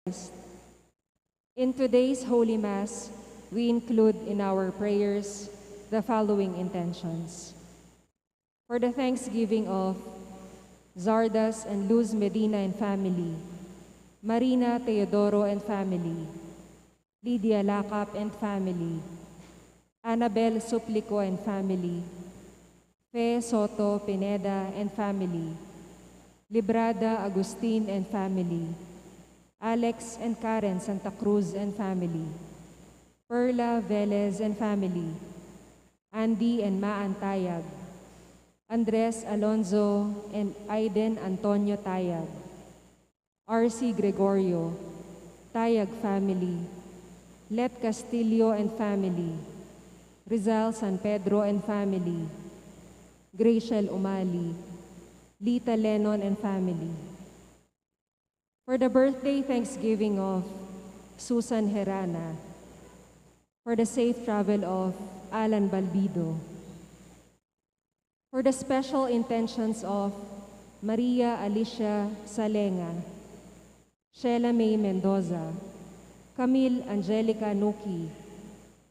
Christ. In today's Holy Mass, we include in our prayers the following intentions. For the thanksgiving of Zardas and Luz Medina and family, Marina Teodoro and family, Lydia Lacap and family, Annabel Suplico and family, Fe Soto Pineda and family, Librada Agustin and family, Alex and Karen Santa Cruz and family, Perla Velez and family, Andy and Maan Tayag, Andres Alonzo and Aiden Antonio Tayag, RC Gregorio, Tayag family, Let Castillo and family, Rizal San Pedro and family, Graciel Umali, Lita Lennon and family. For the birthday thanksgiving of Susan Herana, for the safe travel of Alan Balbido, for the special intentions of Maria Alicia Salenga, Sheila May Mendoza, Camille Angelica Nuki,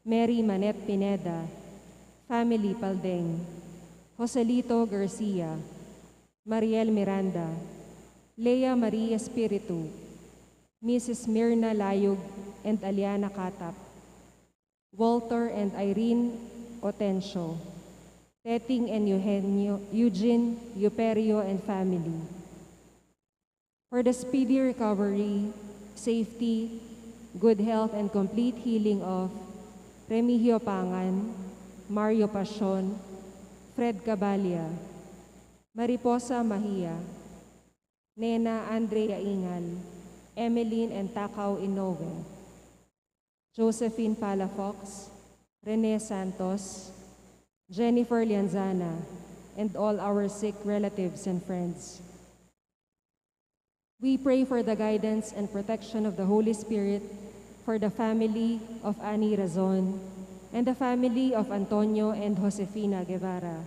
Mary Manette Pineda, family Paldeng, Joselito Garcia, Mariel Miranda, Lea Maria Espiritu, Mrs. Mirna Layug and Aliana Katap, Walter and Irene Otencio, Teting and Eugene Euperio and family. For the speedy recovery, safety, good health, and complete healing of Remigio Pangan, Mario Pasion, Fred Cabalia, Mariposa Mahia, Nena Andrea Ingal, Emeline and Takaw Inoue, Josephine Palafox, Rene Santos, Jennifer Lianzana, and all our sick relatives and friends. We pray for the guidance and protection of the Holy Spirit for the family of Annie Razon and the family of Antonio and Josefina Guevara.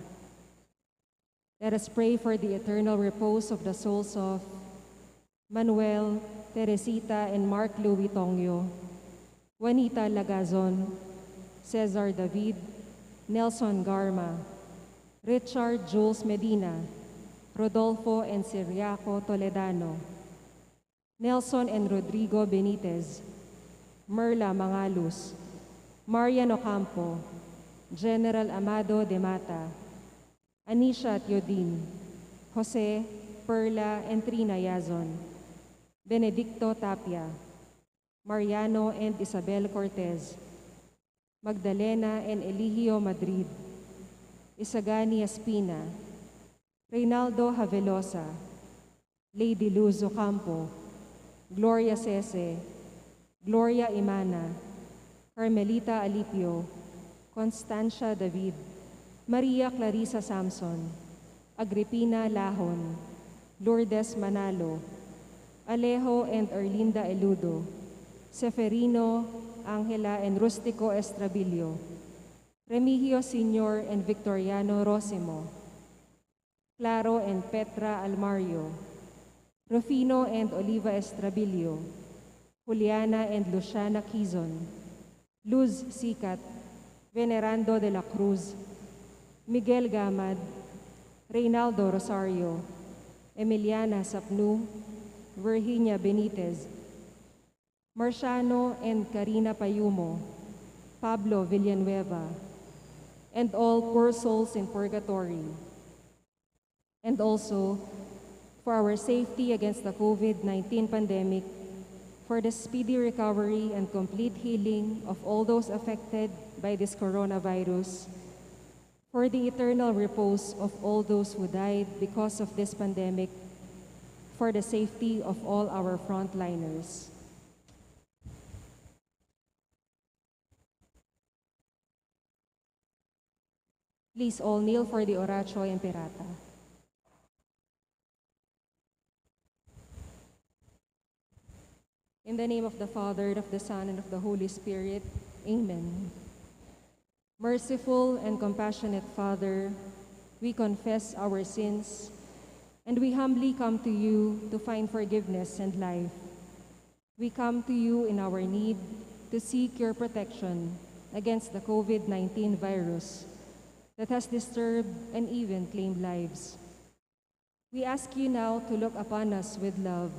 Let us pray for the eternal repose of the souls of Manuel, Teresita, and Mark Louis Tongyo, Juanita Lagazon, Cesar David, Nelson Garma, Richard Jules Medina, Rodolfo and Siriaco Toledano, Nelson and Rodrigo Benitez, Merla Mangalus, Marian Ocampo, General Amado de Mata, Anisha Teodin, Jose, Perla, and Trina Yazon, Benedicto Tapia, Mariano and Isabel Cortez, Magdalena and Eligio Madrid, Isagani Espina, Reynaldo Havelosa, Lady Luz Ocampo, Gloria Sese, Gloria Imana, Carmelita Alipio, Constancia David, Maria Clarissa Samson, Agripina Lahon, Lourdes Manalo, Alejo and Erlinda Eludo, Seferino, Angela and Rustico Estrabilio, Remigio Sr. and Victoriano Rosimo, Claro and Petra Almario, Rufino and Oliva Estrabilio, Juliana and Luciana Quizon, Luz Sicat, Venerando de la Cruz, Miguel Gamad, Reynaldo Rosario, Emiliana Sapnu, Virginia Benitez, Marciano and Karina Payumo, Pablo Villanueva, and all poor souls in purgatory. And also, for our safety against the COVID-19 pandemic, for the speedy recovery and complete healing of all those affected by this coronavirus, for the eternal repose of all those who died because of this pandemic, for the safety of all our frontliners. Please all kneel for the Oratio Imperata. In the name of the Father, and of the Son, and of the Holy Spirit, Amen. Merciful and compassionate Father, we confess our sins, and we humbly come to you to find forgiveness and life. We come to you in our need to seek your protection against the COVID-19 virus that has disturbed and even claimed lives. We ask you now to look upon us with love,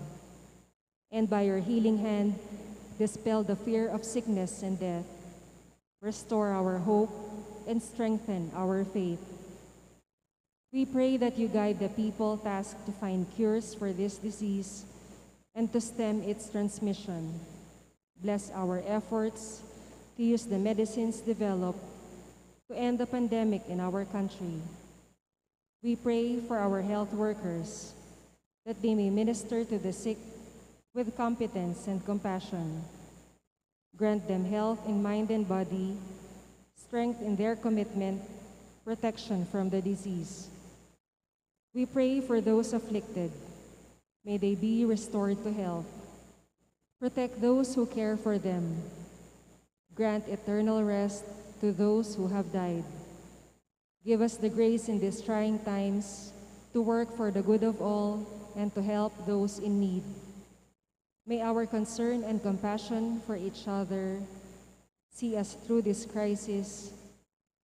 and by your healing hand, dispel the fear of sickness and death, restore our hope, and strengthen our faith. We pray that you guide the people tasked to find cures for this disease and to stem its transmission. Bless our efforts to use the medicines developed to end the pandemic in our country. We pray for our health workers that they may minister to the sick with competence and compassion. Grant them health in mind and body, strength in their commitment, protection from the disease. We pray for those afflicted. May they be restored to health. Protect those who care for them. Grant eternal rest to those who have died. Give us the grace in these trying times to work for the good of all and to help those in need. May our concern and compassion for each other see us through this crisis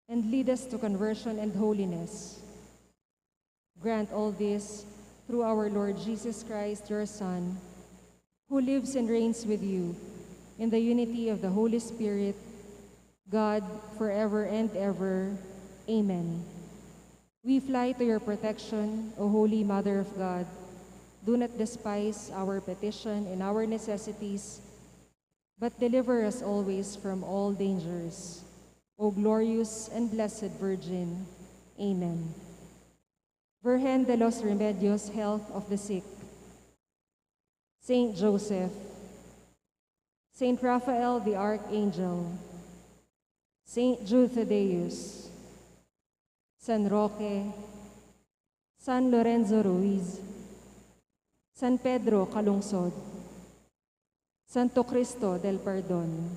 and lead us to conversion and holiness. Grant all this through our Lord Jesus Christ, your Son, who lives and reigns with you in the unity of the Holy Spirit, God, forever and ever. Amen. We fly to your protection, O Holy Mother of God. Do not despise our petition and our necessities, but deliver us always from all dangers. O glorious and blessed Virgin. Amen. Virgen de los Remedios, health of the sick. Saint Joseph, Saint Raphael the Archangel, Saint Jude Thaddeus, San Roque, San Lorenzo Ruiz, San Pedro Calungsod, Santo Cristo del Perdon.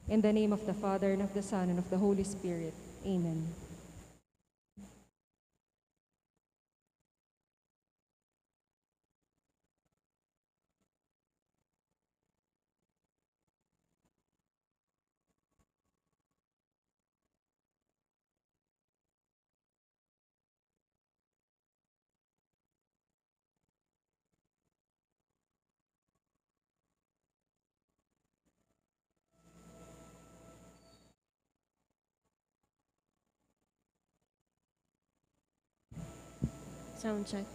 In the name of the Father, and of the Son, and of the Holy Spirit. Amen. Sound check.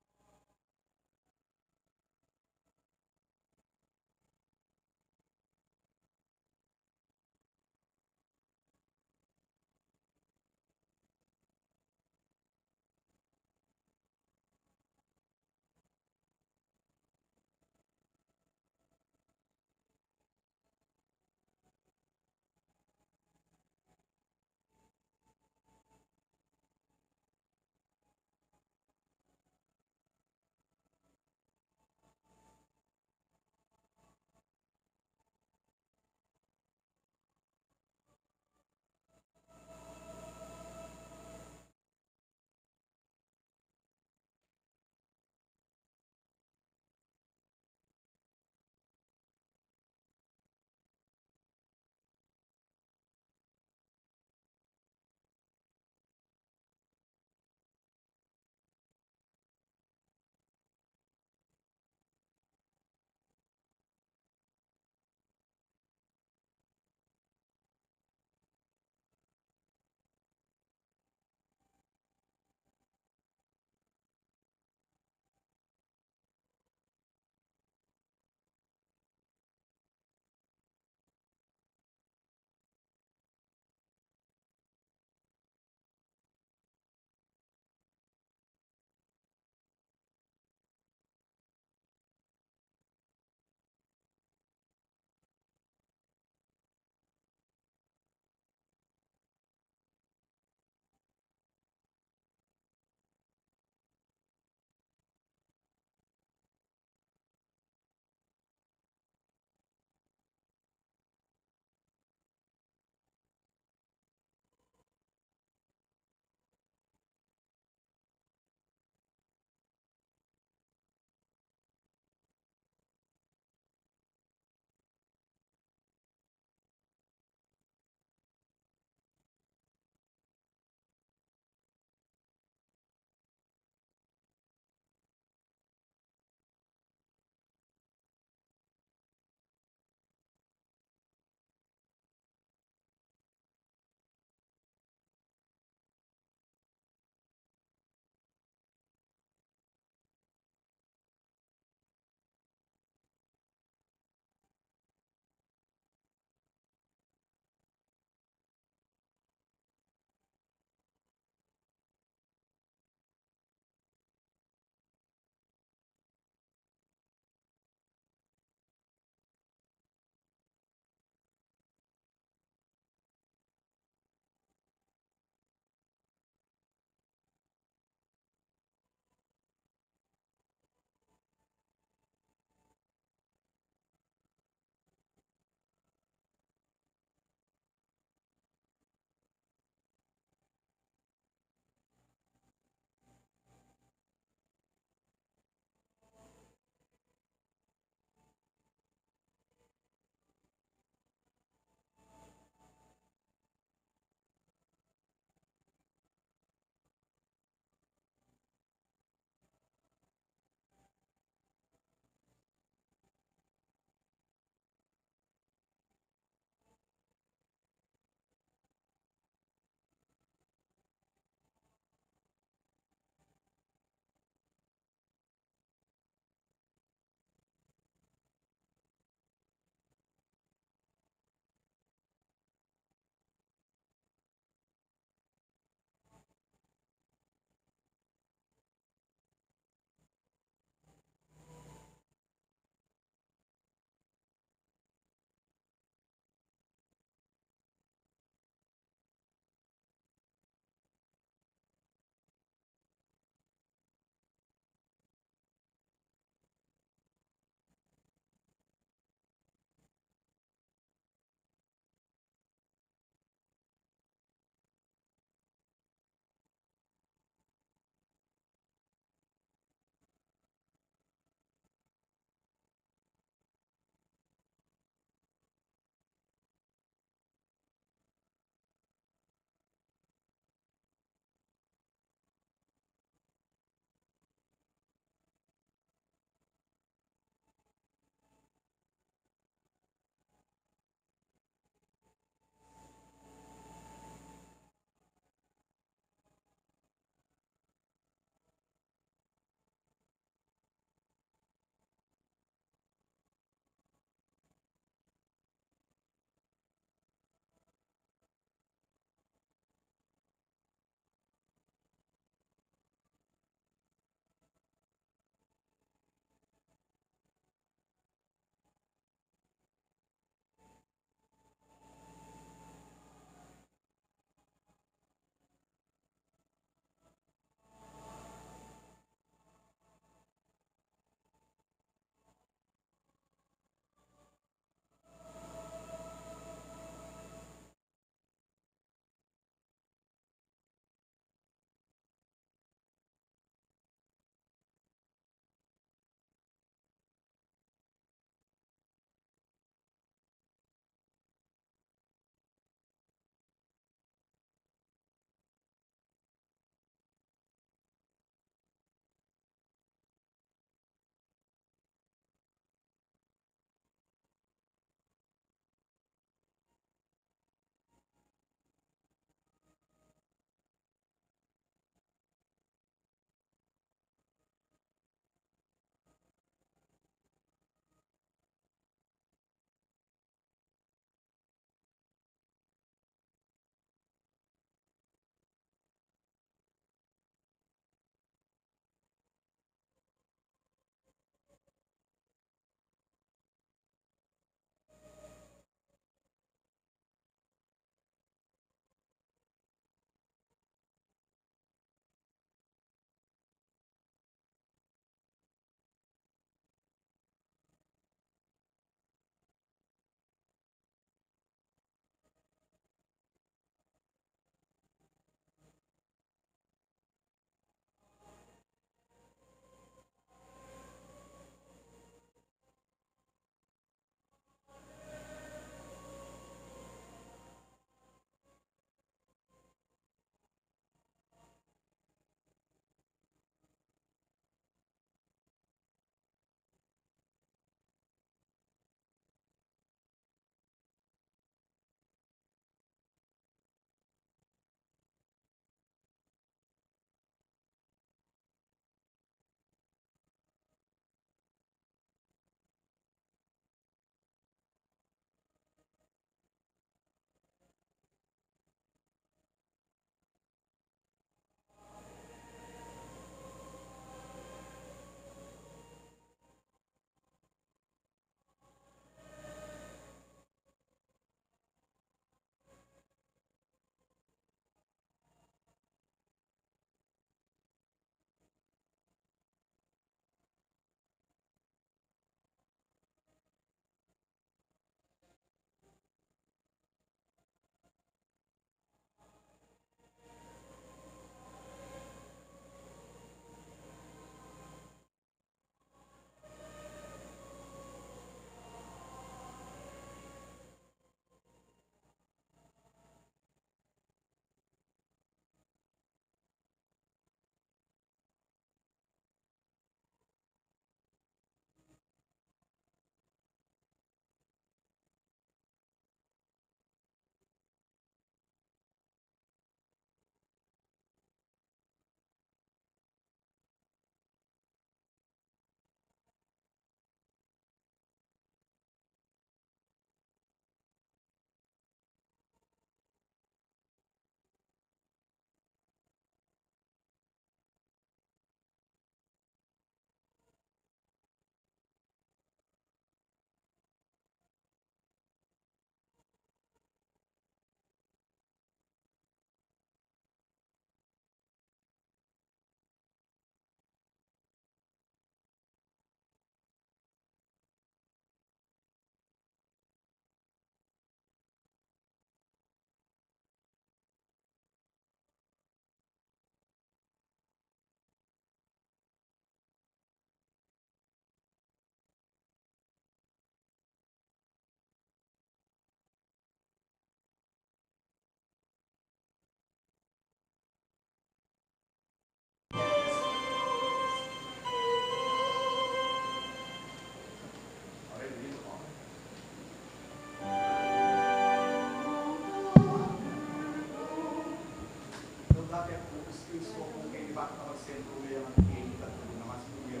bakit po skills ko kung kayo bakit na mag-send ulo yung game at naman sa kuya.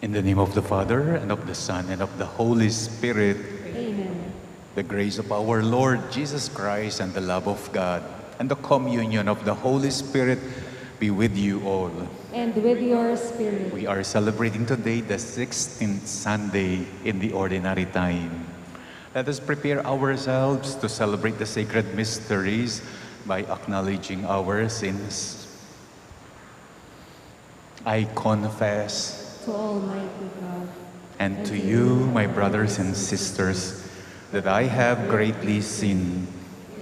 In the name of the Father, and of the Son, and of the Holy Spirit. Amen. The grace of our Lord Jesus Christ, and the love of God, and the communion of the Holy Spirit be with you all. And with your spirit. We are celebrating today the 16th Sunday in the Ordinary Time. Let us prepare ourselves to celebrate the sacred mysteries by acknowledging our sins. I confess To Almighty God and to you, my brothers and sisters, that I have greatly sinned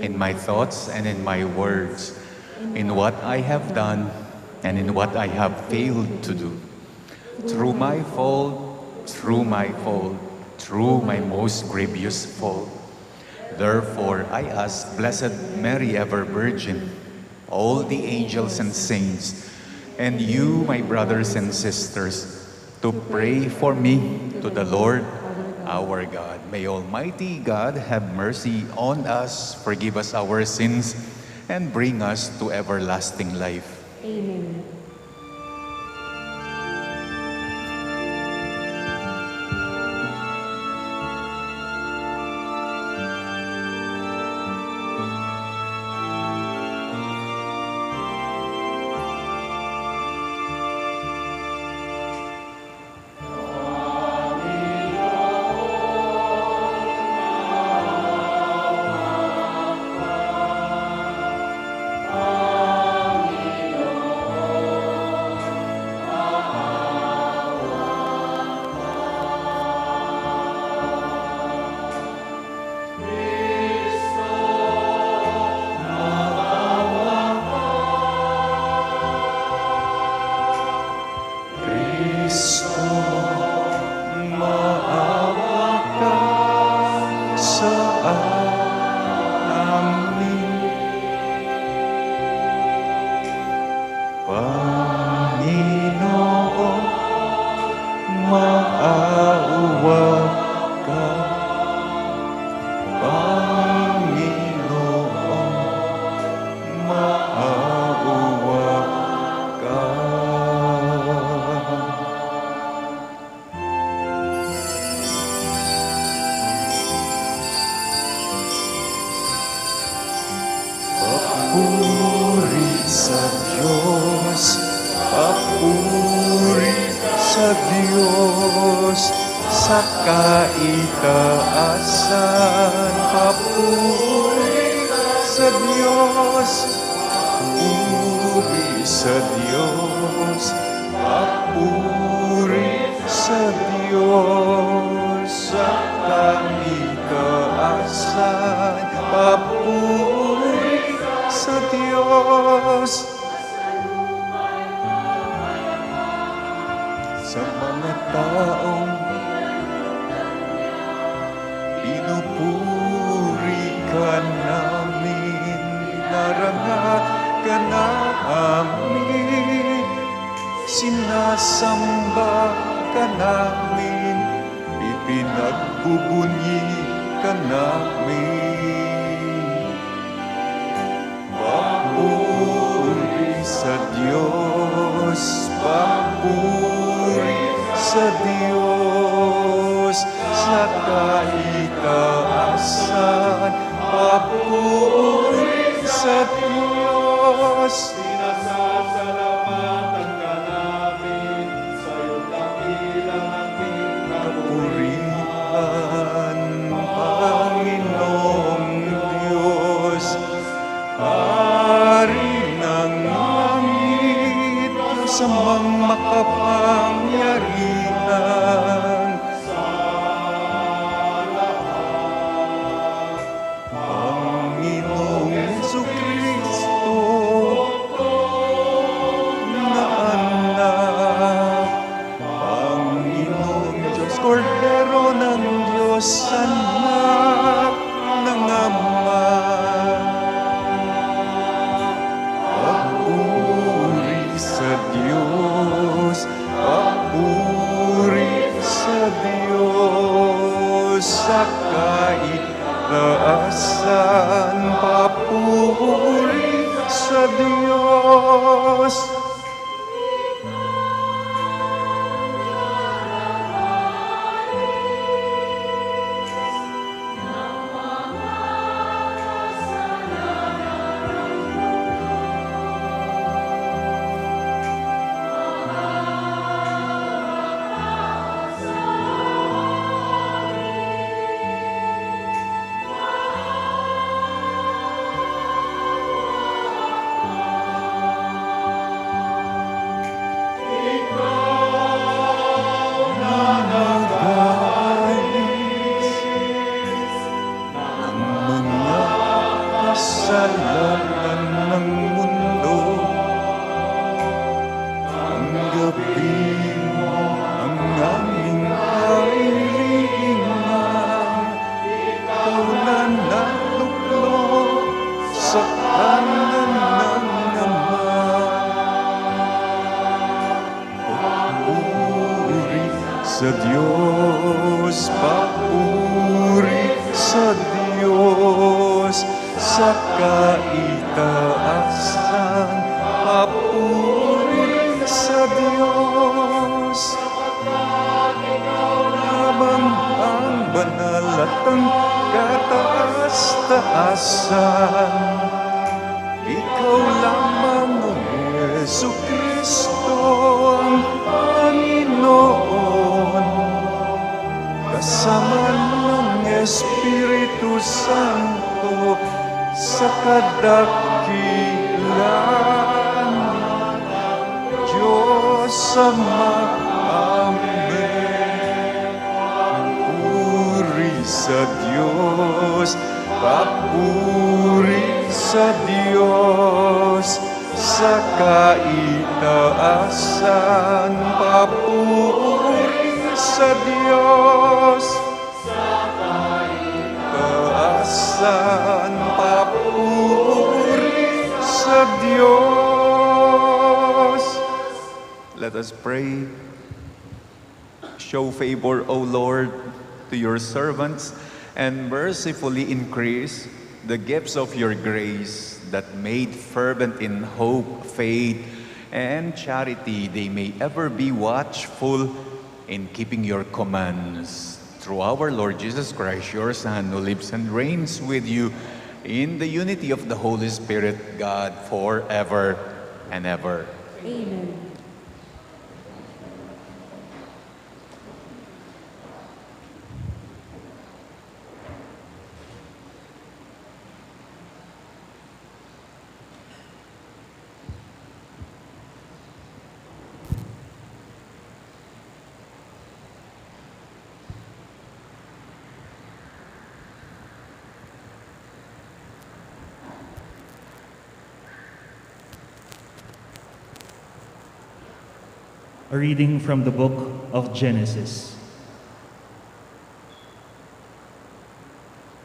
in my thoughts and in my words, in what I have done and in what I have failed to do. Through my fault, through my most grievous fault. Therefore, I ask Blessed Mary, ever Virgin, all the angels and saints, and you, my brothers and sisters, to pray for me to the Lord our God. May Almighty God have mercy on us, forgive us our sins, and bring us to everlasting life. Amen. Papuri sa Diyos, papuri sa Diyos, sa kaitaasan. Papuri sa Diyos, papuri sa Diyos, papuri sa Diyos, sa kaitaasan. Papuri sa Diyos, sa mga taong pinupuri ka namin, narangat ka namin, sinasamba ka namin, ipinagbubunyi ka namin. Papuri sa Diyos, papuri sa Diyos, sa kaitaasan. Papuri sa Diyos. Pinasasalamatan ka namin, sa'yo dakilang aking Kapurihan, Panginoong Diyos, Hari ng langit, sa mga makapangyarihan, Panginoong Jesucristo na anak, Panginoong Diyos, Kordero ng Diyos, anak ng Ama. Papuri sa Diyos, papuri sa Diyos, sa kaitaasan. Papuri sa Diyos. Kasalanan ng mundo, ang gabi mo ang aming kahilingan, ikaw na sa kaitaasan, papuri sa Diyos. Habang ang banal at ang kataas-taasan, ikaw lamang, O Yesu Kristo, ang Panginoon, kasama ng Espiritu Santo sa kadakilaan Diyos Ama. Amen. Puri sa Diyos, papuri sa Diyos, sa kaitaasan, papuri sa Diyos, sa kaitaasan, papuri sa Diyos. Let us pray. Show favor, O Lord, to your servants, and mercifully increase the gifts of your grace, that made fervent in hope, faith, and charity, they may ever be watchful in keeping your commands. Through our Lord Jesus Christ, your Son, who lives and reigns with you in the unity of the Holy Spirit, God, forever and ever. Amen. A reading from the book of Genesis.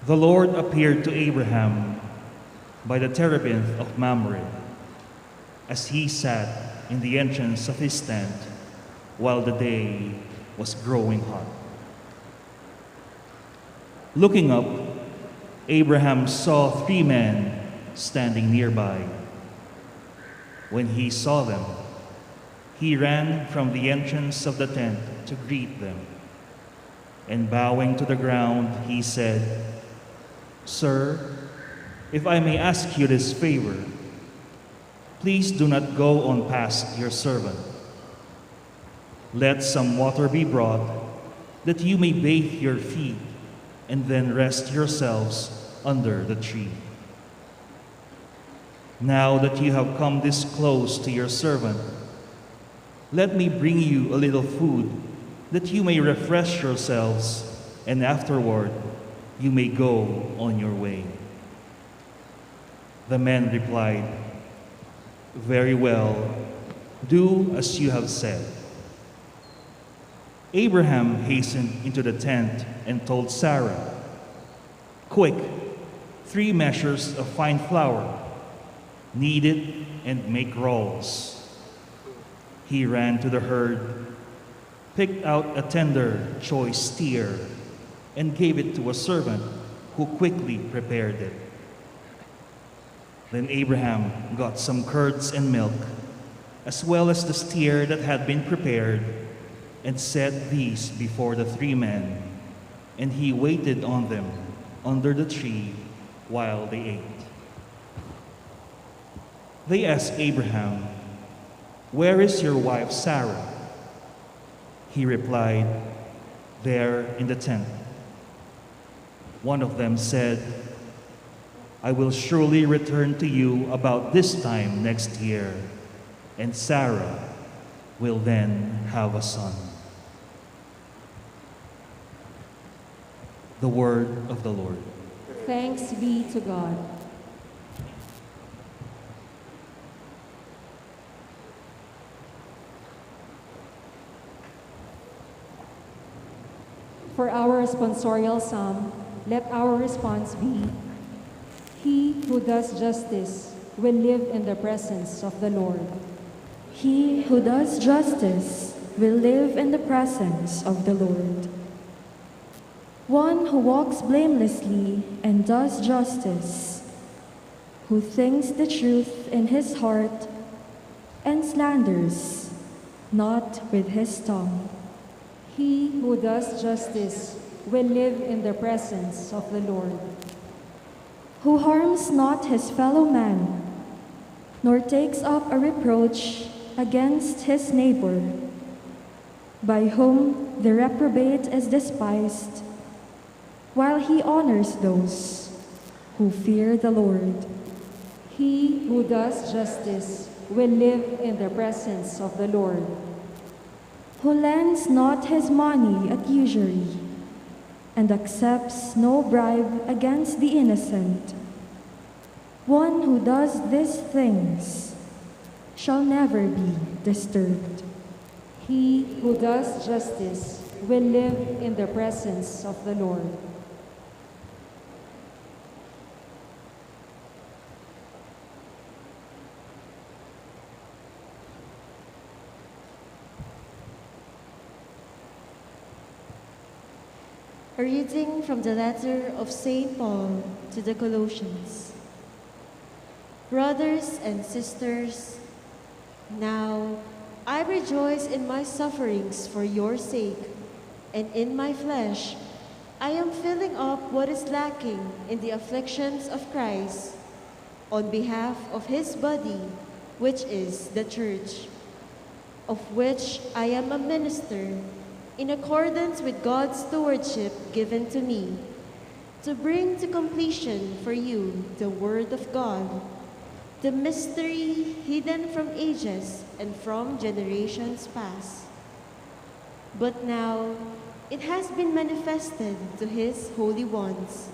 The Lord appeared to Abraham by the terebinth of Mamre, as he sat in the entrance of his tent while the day was growing hot. Looking up, Abraham saw 3 men standing nearby. When he saw them, he ran from the entrance of the tent to greet them, and bowing to the ground, he said, "Sir, if I may ask you this favor, please do not go on past your servant. Let some water be brought, that you may bathe your feet, and then rest yourselves under the tree. Now that you have come this close to your servant, let me bring you a little food, that you may refresh yourselves, and afterward you may go on your way." The men replied, "Very well, do as you have said." Abraham hastened into the tent and told Sarah, "Quick, 3 measures of fine flour, knead it and make rolls." He ran to the herd, picked out a tender, choice steer, and gave it to a servant who quickly prepared it. Then Abraham got some curds and milk, as well as the steer that had been prepared, and set these before the 3 men, and he waited on them under the tree while they ate. They asked Abraham, "Where is your wife Sarah?" He replied, "There in the tent." One of them said, "I will surely return to you about this time next year, and Sarah will then have a son." The word of the Lord. Thanks be to God. For our responsorial psalm, let our response be, "He who does justice will live in the presence of the Lord." He who does justice will live in the presence of the Lord. One who walks blamelessly and does justice who thinks the truth in his heart and slanders not with his tongue. He who does justice will live in the presence of the Lord. Who harms not his fellow man, nor takes up a reproach against his neighbor, by whom the reprobate is despised, while he honors those who fear the Lord. He who does justice will live in the presence of the Lord. Who lends not his money at usury, and accepts no bribe against the innocent. One who does these things shall never be disturbed. He who does justice will live in the presence of the Lord. A reading from the letter of St. Paul to the Colossians. Brothers and sisters, now I rejoice in my sufferings for your sake, and in my flesh I am filling up what is lacking in the afflictions of Christ on behalf of his body, which is the church, of which I am a minister, in accordance with God's stewardship given to me, to bring to completion for you the word of God, the mystery hidden from ages and from generations past. But now it has been manifested to his holy ones,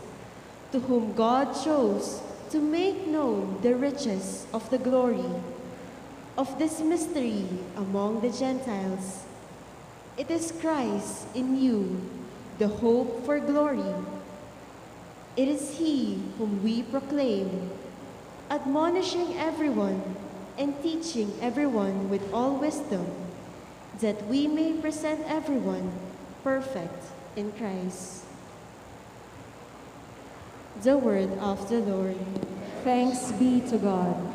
to whom God chose to make known the riches of the glory of this mystery among the Gentiles. It is Christ in you, the hope for glory. It is he whom we proclaim, admonishing everyone and teaching everyone with all wisdom, that we may present everyone perfect in Christ. The word of the Lord. Thanks be to God.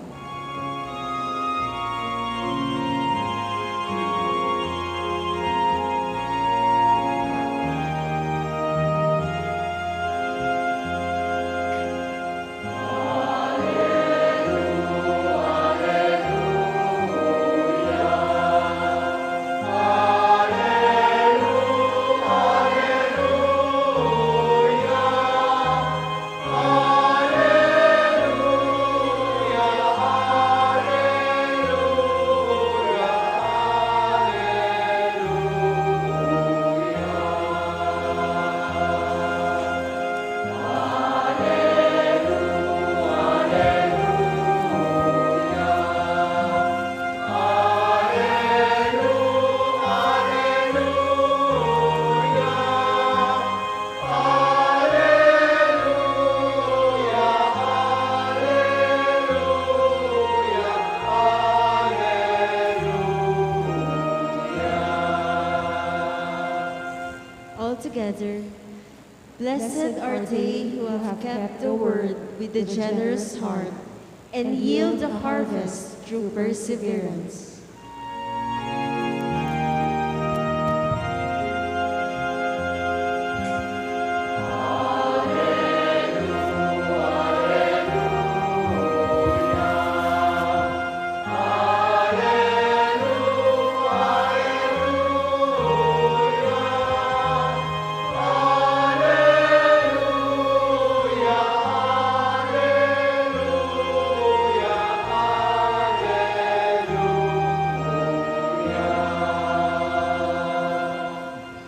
Together, blessed are they who have kept the word with a generous heart and yield the harvest through perseverance.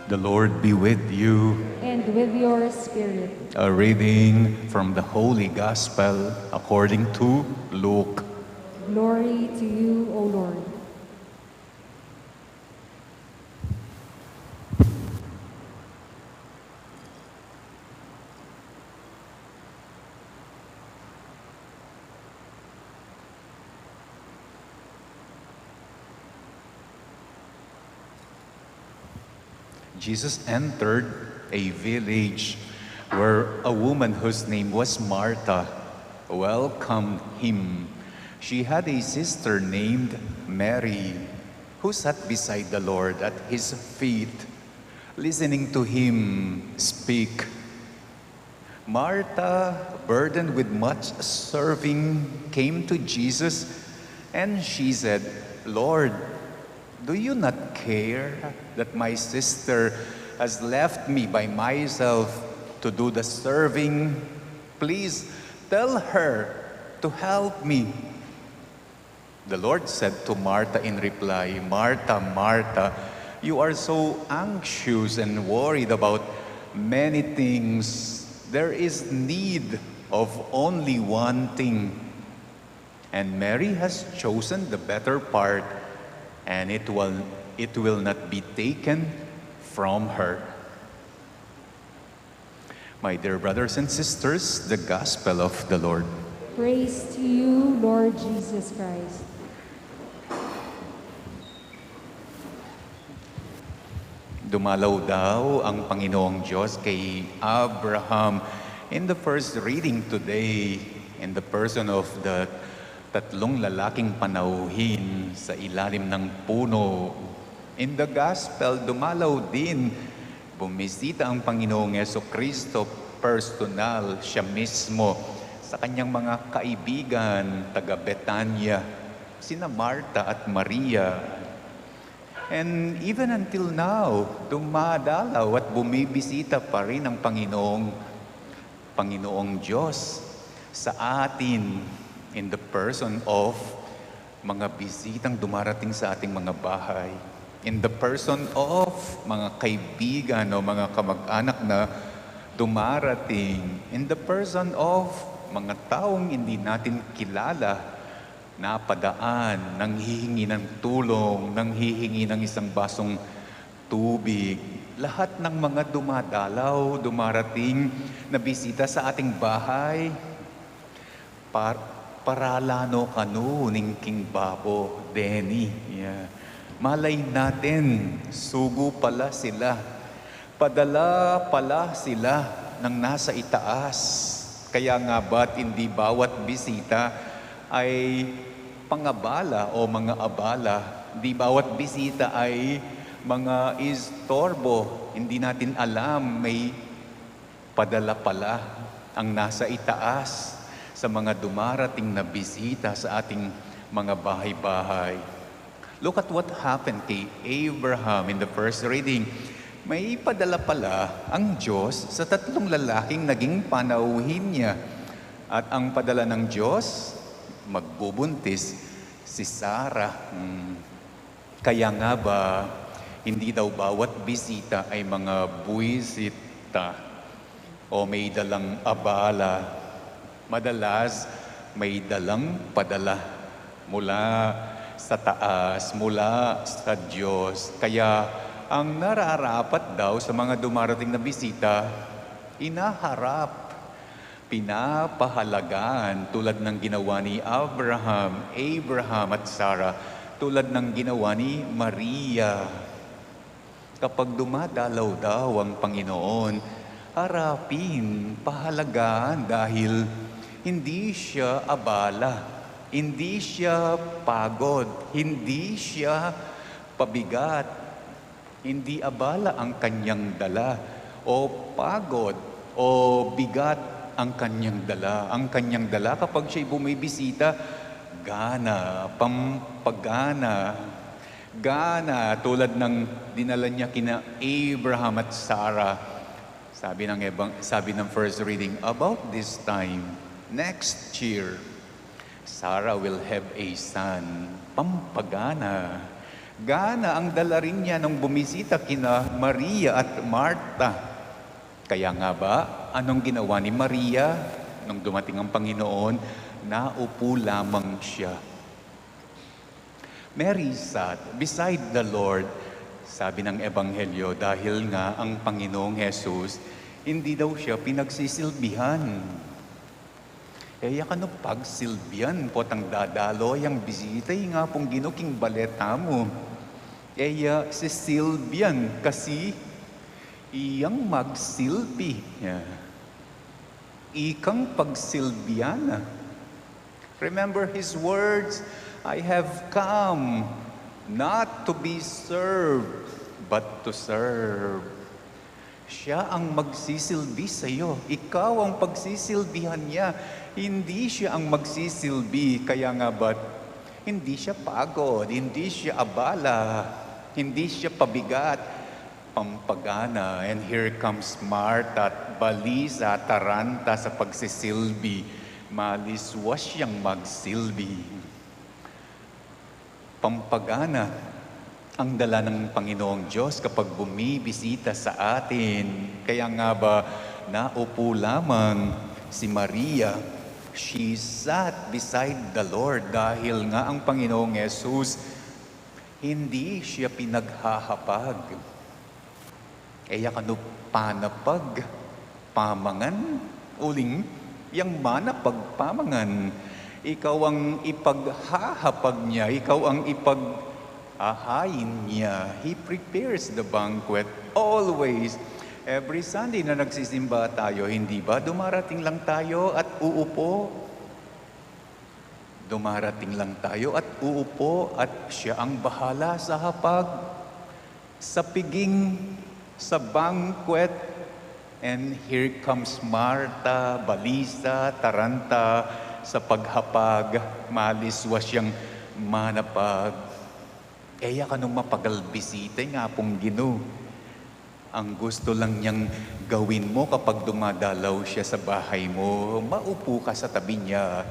The Lord be with you. And with your spirit. A reading from the Holy Gospel according to Luke. Glory to you, O Lord. Jesus entered a village where a woman whose name was Martha welcomed him. She had a sister named Mary, who sat beside the Lord at his feet, listening to him speak. Martha, burdened with much serving, came to Jesus, and she said, "Lord, do you not care that my sister has left me by myself to do the serving? Please tell her to help me." The Lord said to Martha in reply, "Martha, Martha, you are so anxious and worried about many things. There is need of only one thing. And Mary has chosen the better part, and it will not be taken from her." My dear brothers and sisters, the Gospel of the Lord. Praise to you, Lord Jesus Christ. Dumalaw daw ang Panginoong Diyos kay Abraham in the first reading today in the person of the tatlong lalaking panauhin sa ilalim ng puno. In the Gospel, dumalaw din, bumisita ang Panginoong Jesucristo personal, siya mismo, sa kanyang mga kaibigan, taga Betanya, sina Marta at Maria. And even until now, dumadalaw at bumibisita pa rin ang Panginoong Diyos sa atin in the person of mga bisitang dumarating sa ating mga bahay. In the person of mga kaibigan o mga kamag-anak na dumarating. In the person of mga taong hindi natin kilala, napadaan, nanghihingi ng tulong, nanghihingi ng isang basong tubig. Lahat ng mga dumadalaw, dumarating na bisita sa ating bahay, paralano kanu ning king babo, Denny. Yeah. Malay natin, sugo pala sila. Padala pala sila ng nasa itaas. Kaya nga ba't hindi bawat bisita ay pangabala o mga abala. Di bawat bisita ay mga istorbo. Hindi natin alam, may padala pala ang nasa itaas sa mga dumarating na bisita sa ating mga bahay-bahay. Look at what happened kay Abraham in the first reading. May padala pala ang Diyos sa tatlong lalaking naging panauhin niya. At ang padala ng Diyos, magbubuntis si Sarah. Kaya nga ba, hindi daw bawat bisita ay mga buwisita o may dalang abala. Madalas, may dalang padala mula sa taas, mula sa Diyos. Kaya ang nararapat daw sa mga dumarating na bisita, inaharap, pinapahalagan tulad ng ginawa ni Abraham at Sarah, tulad ng ginawa ni Maria. Kapag dumadalaw daw ang Panginoon, harapin, pahalagaan dahil hindi siya abala, hindi siya pagod, hindi siya pabigat, hindi abala ang kanyang dala o pagod o bigat ang kanyang dala. Ang kanyang dala kapag siya'y bumibisita, gana, pampagana, gana, tulad ng dinala niya kina Abraham at Sarah. Sabi ng first reading, about this time, next year, Sarah will have a son. Pampagana. Gana ang dala rin niya nung bumisita kina Maria at Marta. Kaya nga ba, anong ginawa ni Maria nung dumating ang Panginoon? Naupo lamang siya. Mary sat beside the Lord, sabi ng Ebanghelyo, dahil nga ang Panginoong Jesus, hindi daw siya pinagsisilbihan. Kaya kano pagsilbihan po tang dadaloy ang bisitay nga pong ginuking baleta mo. Kaya si Silbian kasi iyang magsilbi. Yeah. ikang pagsilbihan. Remember his words, I have come not to be served, but to serve. Siya ang magsisilbi sa iyo. Ikaw ang pagsisilbihan niya. Hindi siya ang magsisilbi. Kaya nga ba't hindi siya pagod, hindi siya abala, hindi siya pabigat, pampagana. And here comes Martha at balisa, taranta sa pagsisilbi. Maliswas siyang magsilbi. Pampagana ang dala ng Panginoong Diyos kapag bumibisita sa atin. Kaya nga ba, naupo lamang si Maria. She sat beside the Lord dahil nga ang Panginoong Yesus, hindi siya pinaghahapag. Kaya kanu panapag, pamangan, uling, yang manapag, pamangan. Ikaw ang ipaghahapag niya, ikaw ang ahayin niya. He prepares the banquet always. Every Sunday na nagsisimba tayo, hindi ba? Dumarating lang tayo at uupo. Dumarating lang tayo at uupo at siya ang bahala sa hapag, sa piging, sa banquet. And here comes Martha, balisa, taranta, sa paghapag, maliswas siyang manapag. Kaya ka nung mapagalbisita nga pong Ginoo. Ang gusto lang niyang gawin mo kapag dumadalaw siya sa bahay mo, maupo ka sa tabi niya.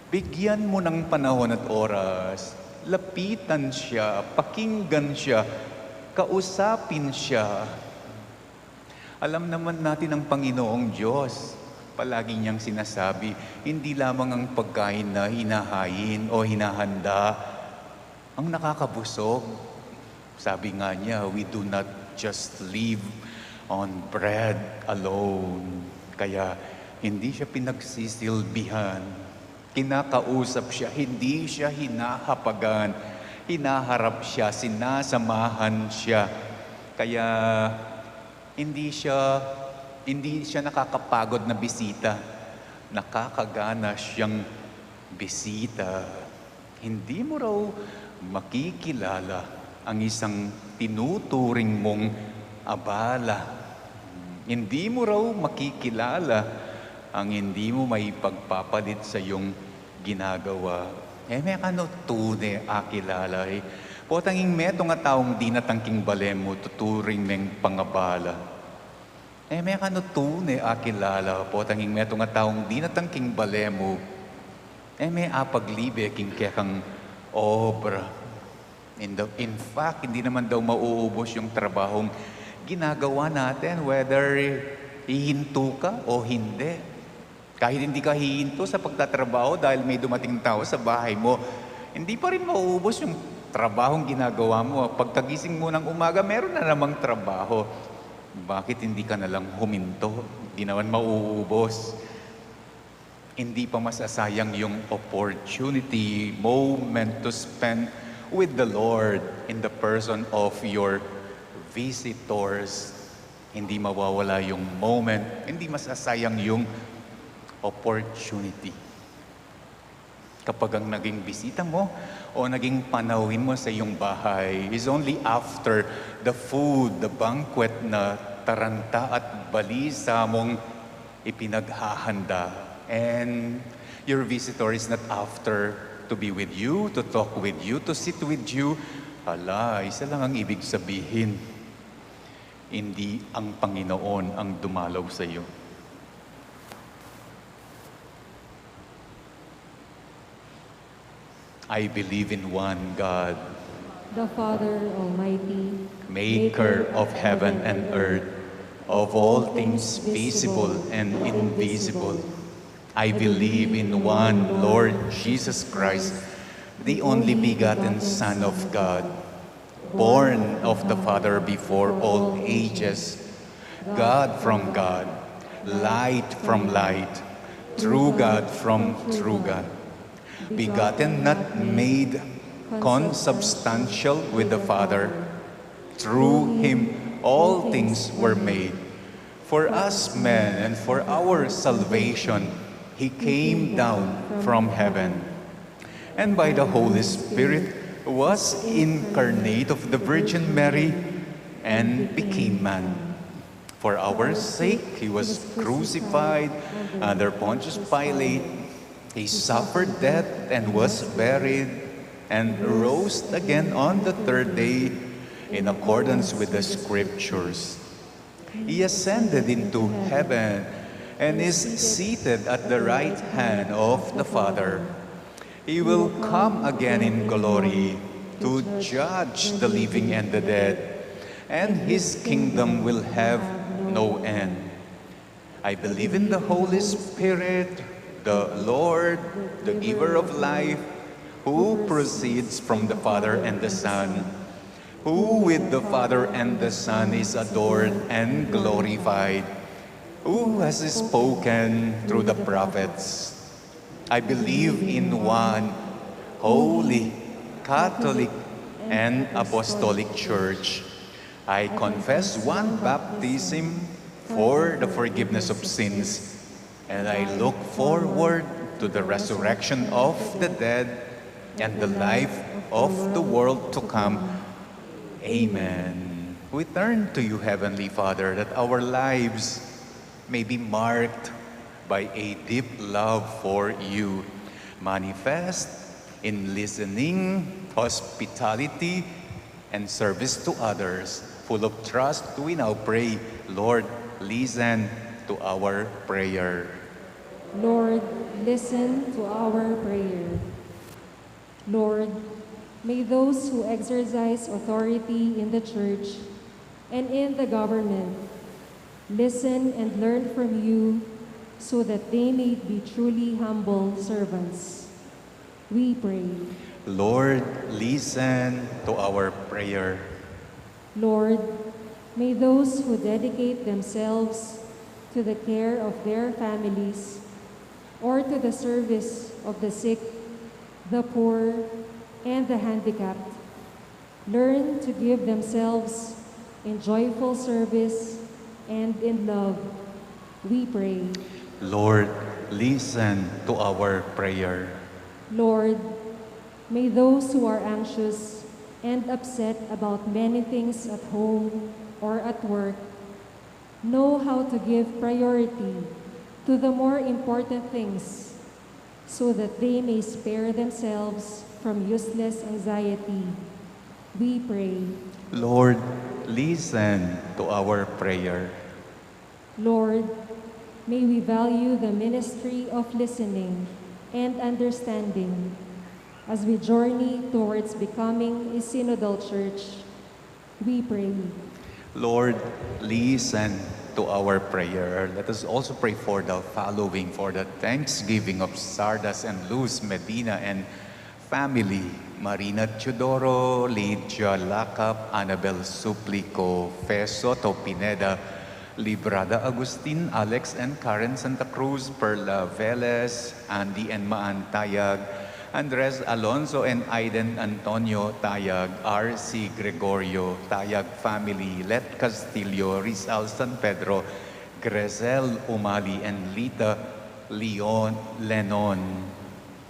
Bigyan mo ng panahon at oras. Lapitan siya, pakinggan siya, kausapin siya. Alam naman natin ang Panginoong Diyos. Palagi niyang sinasabi, hindi lamang ang pagkain na hinahain o hinahanda ang nakakabusog. Sabi nga niya, we do not just live on bread alone. Kaya hindi siya pinagsisilbihan. Kinakausap siya, hindi siya hinahapagan. Hinaharap siya, sinasamahan siya. Kaya hindi siya nakakapagod na bisita. Nakakagana siyang bisita. Hindi mo raw makikilala ang isang tinuturing mong abala. Hindi mo raw makikilala ang hindi mo may pagpapalit sa iyong ginagawa. May kano tune akilala. Potanging meto nga taong di natangking balemo, tuturing ng pangabala. May kano tune akilala. Potanging meto nga taong di natangking balemo, may apaglibe king kekang obra. In fact, hindi naman daw mauubos yung trabahong ginagawa natin, whether hihinto ka o hindi. Kahit hindi ka hihinto sa pagtatrabaho dahil may dumating tao sa bahay mo, hindi pa rin mauubos yung trabahong ginagawa mo. Pagkagising mo ng umaga, meron na namang trabaho. Bakit hindi ka na lang huminto? Hindi naman mauubos. Hindi pa masasayang yung opportunity, moment to spend with the Lord in the person of your visitors. Hindi mawawala yung moment, hindi masasayang yung opportunity. Kapag ang naging bisita mo o naging panawin mo sa iyong bahay is only after the food, the banquet na taranta at balisa mong ipinaghahanda. And your visitor is not after to be with you, to talk with you, to sit with you. Hala, isa lang ang ibig sabihin. Hindi ang Panginoon ang dumalaw sa iyo. I believe in one God, the Father Almighty, maker of heaven and earth, of all things visible and invisible. I believe in one Lord Jesus Christ, the only begotten Son of God, born of the Father before all ages, God from God, light from light, true God from true God, begotten, not made, consubstantial with the Father. Through Him all things were made. For us men and for our salvation, he came down from heaven, and by the Holy Spirit was incarnate of the Virgin Mary and became man. For our sake, he was crucified under Pontius Pilate. He suffered death and was buried and rose again on the third day in accordance with the Scriptures. He ascended into heaven and is seated at the right hand of the Father. He will come again in glory to judge the living and the dead, and his kingdom will have no end. I believe in the Holy Spirit, the Lord, the giver of life, who proceeds from the Father and the Son, who with the Father and the Son is adored and glorified, who has spoken through the prophets. I believe in one holy, Catholic, and Apostolic Church. I confess one baptism for the forgiveness of sins, and I look forward to the resurrection of the dead and the life of the world to come. Amen. We turn to you, Heavenly Father, that our lives may be marked by a deep love for you, manifest in listening, hospitality, and service to others. Full of trust, we now pray, Lord, listen to our prayer. Lord, listen to our prayer. Lord, may those who exercise authority in the Church and in the government listen and learn from you so that they may be truly humble servants. We pray. Lord, listen to our prayer. Lord, may those who dedicate themselves to the care of their families or to the service of the sick, the poor, and the handicapped learn to give themselves in joyful service and in love. We pray. Lord, listen to our prayer. Lord, may those who are anxious and upset about many things at home or at work know how to give priority to the more important things so that they may spare themselves from useless anxiety. We pray. Lord, listen to our prayer. Lord, may we value the ministry of listening and understanding as we journey towards becoming a synodal church. We pray. Lord, listen to our prayer. Let us also pray for the following, for the thanksgiving of Sardas and Luz Medina and family: Marina Teodoro, Lydia Lacap, Annabel Suplico, Fesoto Pineda, Librada Agustin, Alex and Karen Santa Cruz, Perla Velez, Andy and Maan Tayag, Andres Alonso and Aiden Antonio Tayag, RC Gregorio Tayag family, Let Castillo, Rizal San Pedro, Grezel Umali, and Lita Leon Lenon,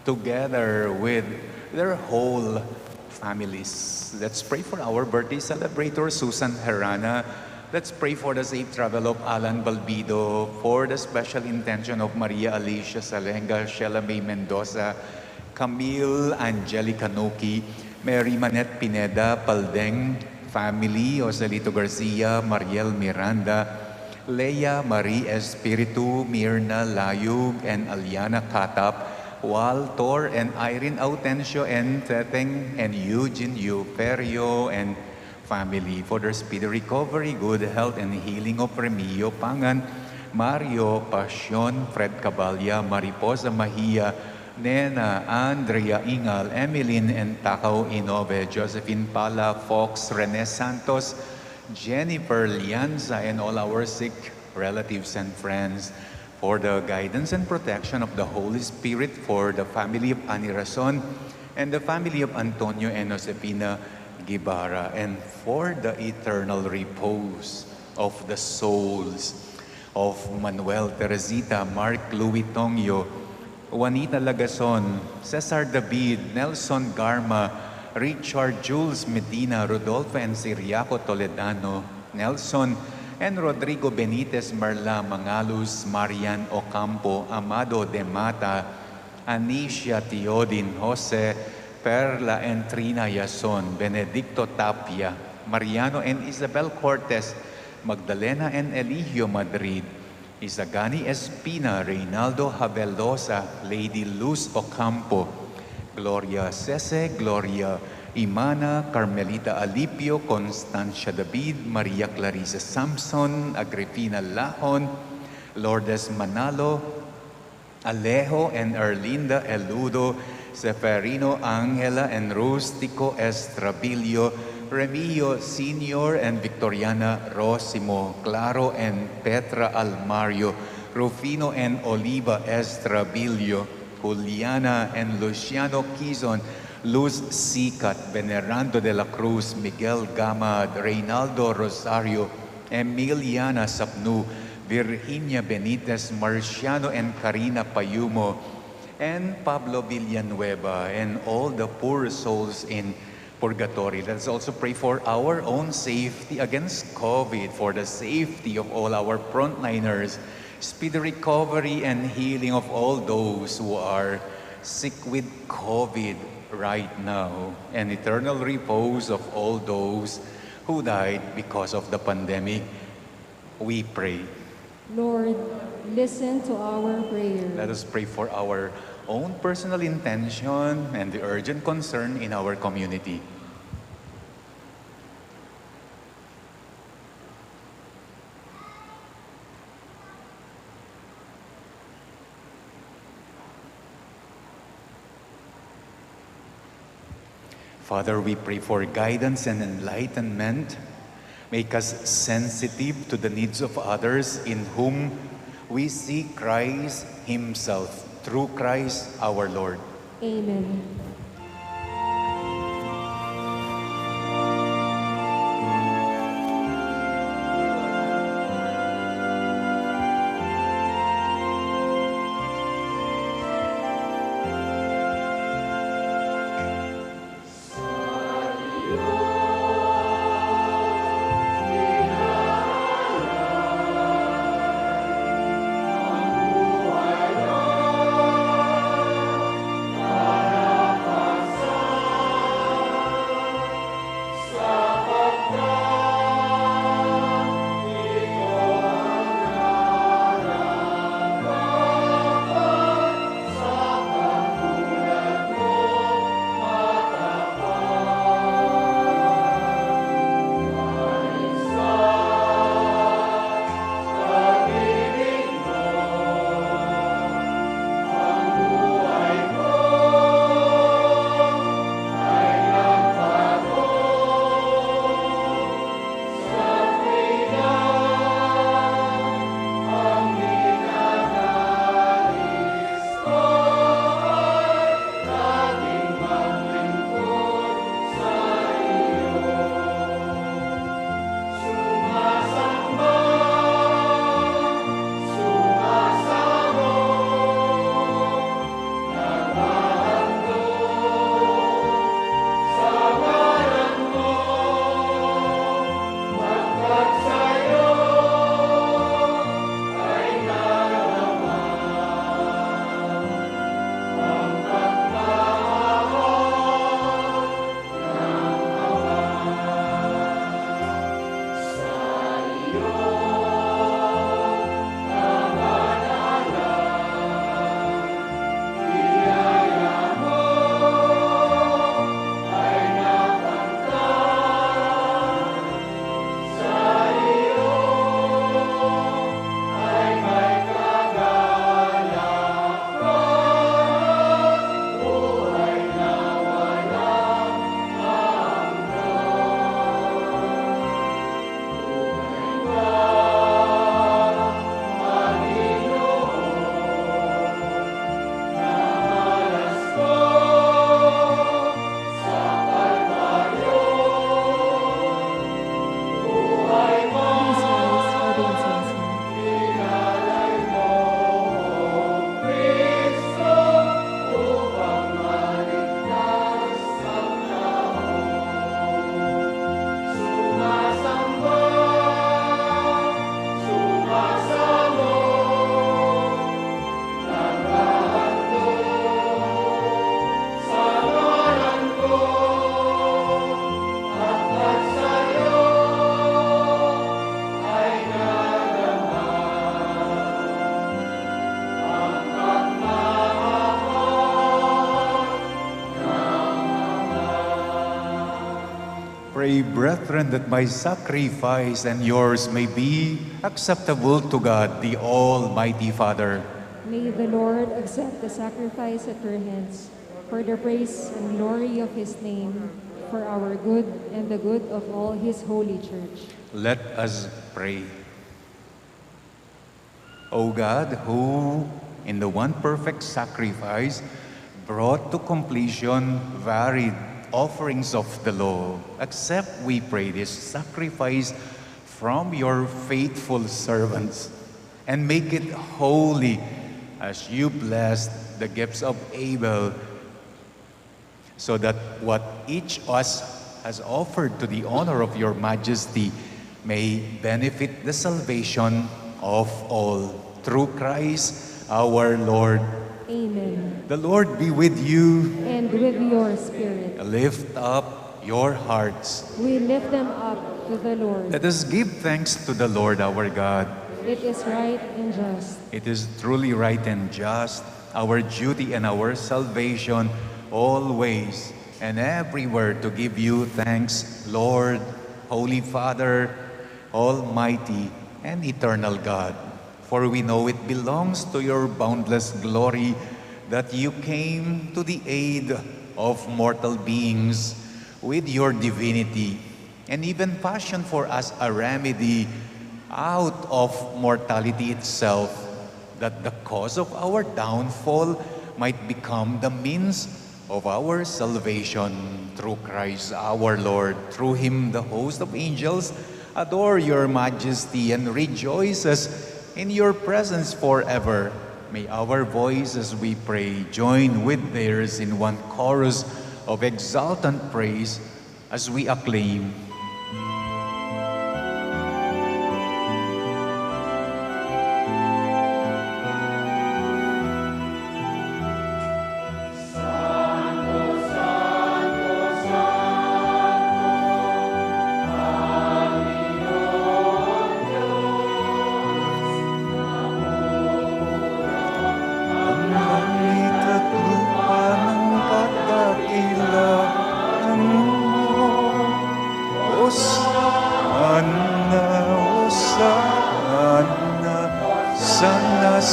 together with their whole families. Let's pray for our birthday celebrator, Susan Herrana. Let's pray for the safe travel of Alan Balbido, for the special intention of Maria Alicia Salenga, Sheila May Mendoza, Camille Angelica Noki, Mary Manette Pineda, Paldeng family, Joselito Garcia, Mariel Miranda, Leia Marie Espiritu, Mirna Layug, and Aliana Katap, Waltor and Irene Autencio, and Teteng and Eugene Perio and family, for their speedy recovery, good health, and healing of Remio Pangan, Mario Passion, Fred Cabalya, Mariposa Mahia, Nena, Andrea Ingal, Emeline and Takaw Inove, Josephine Pala, Fox, Rene Santos, Jennifer Lianza, and all our sick relatives and friends, for the guidance and protection of the Holy Spirit, for the family of Ani Rason and the family of Antonio and Josefina Gibara, and for the eternal repose of the souls. of Manuel Teresita, Mark Louis Tongyo, Juanita Lagason, Cesar David, Nelson Garma, Richard Jules Medina, Rodolfo and Siriaco Toledano, Nelson and Rodrigo Benitez Marla Mangalus, Marian Ocampo, Amado de Mata, Anicia Teodin, Jose Perla and Trina Yason, Benedicto Tapia, Mariano and Isabel Cortez, Magdalena and Eligio Madrid, Isagani Espina, Reynaldo Havelosa, Lady Luz Ocampo, Gloria Cese, Gloria Imana, Carmelita Alipio, Constancia David, Maria Clarisa Samson, Agripina Lahon, Lourdes Manalo, Alejo and Erlinda Eludo, Seferino Angela and Rustico Estrabilio, Remillo Senior and Victoriana Rosimo, Claro and Petra Almario, Rufino and Oliva Estrabilio, Juliana and Luciano Quizon, Luz Sicat, Venerando de la Cruz, Miguel Gamad, Reynaldo Rosario, Emiliana Sapnu, Virginia Benitez, Marciano and Karina Payumo, and Pablo Villanueva, and all the poor souls in purgatory. Let us also pray for our own safety against COVID, for the safety of all our frontliners, speedy recovery and healing of all those who are sick with COVID right now, and eternal repose of all those who died because of the pandemic. We pray. Lord, listen to our prayer. Let us pray for our own personal intention and the urgent concern in our community. Father, we pray for guidance and enlightenment. Make us sensitive to the needs of others in whom we see Christ Himself, through Christ our Lord. Amen. Pray, brethren, that my sacrifice and yours may be acceptable to God, the Almighty Father. May the Lord accept the sacrifice at your hands for the praise and glory of his name, for our good and the good of all his holy church. Let us pray. O God, who in the one perfect sacrifice brought to completion varied offerings of the law, accept, we pray, this sacrifice from your faithful servants and make it holy as you blessed the gifts of Abel, so that what each of us has offered to the honor of your majesty may benefit the salvation of all. Through Christ our Lord. Amen. The Lord be with you. And with your spirit. Lift up your hearts. We lift them up to the Lord. Let us give thanks to the Lord our God. It is right and just. It is truly right and just, our duty and our salvation, always and everywhere to give you thanks, Lord, Holy Father, Almighty and eternal God. For we know it belongs to your boundless glory that you came to the aid of mortal beings with your divinity, and even fashioned for us a remedy out of mortality itself, that the cause of our downfall might become the means of our salvation through Christ our Lord. Through him the host of angels adore your majesty and rejoices in your presence forever. May our voices, we pray, join with theirs in one chorus of exultant praise as we acclaim.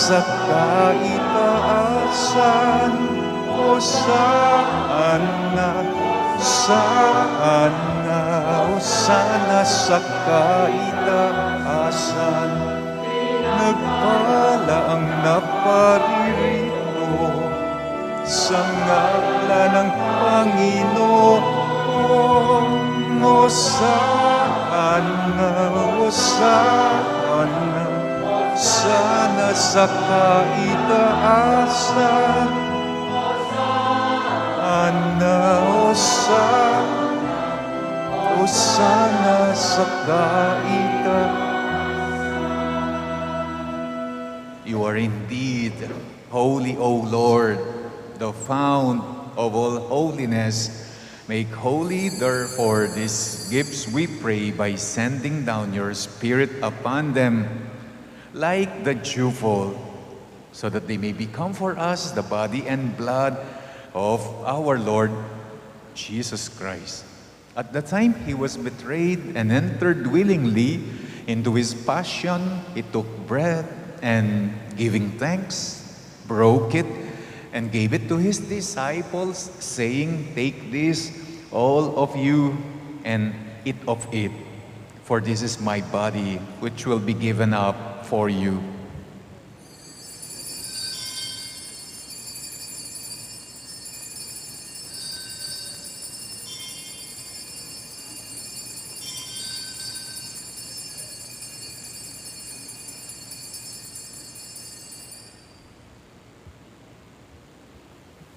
sa kaitaasan, Hosanna, sana, Hosanna sa kaitaasan. Nagpala ang naparirito sa ngala ng Panginoon. Hosanna, Hosanna, sana sa kaitaasan. Hosanna, Hosanna, Hosanna sa kaitaasan. You are indeed holy, O Lord, the fount of all holiness. Make holy, therefore, these gifts, we pray, by sending down your Spirit upon them like the dewfall, so that they may become for us the body and blood of our Lord Jesus Christ. At the time he was betrayed and entered willingly into his passion, he took bread and, giving thanks, broke it and gave it to his disciples, saying, "Take this, all of you, and eat of it, for this is my body, which will be given up for you."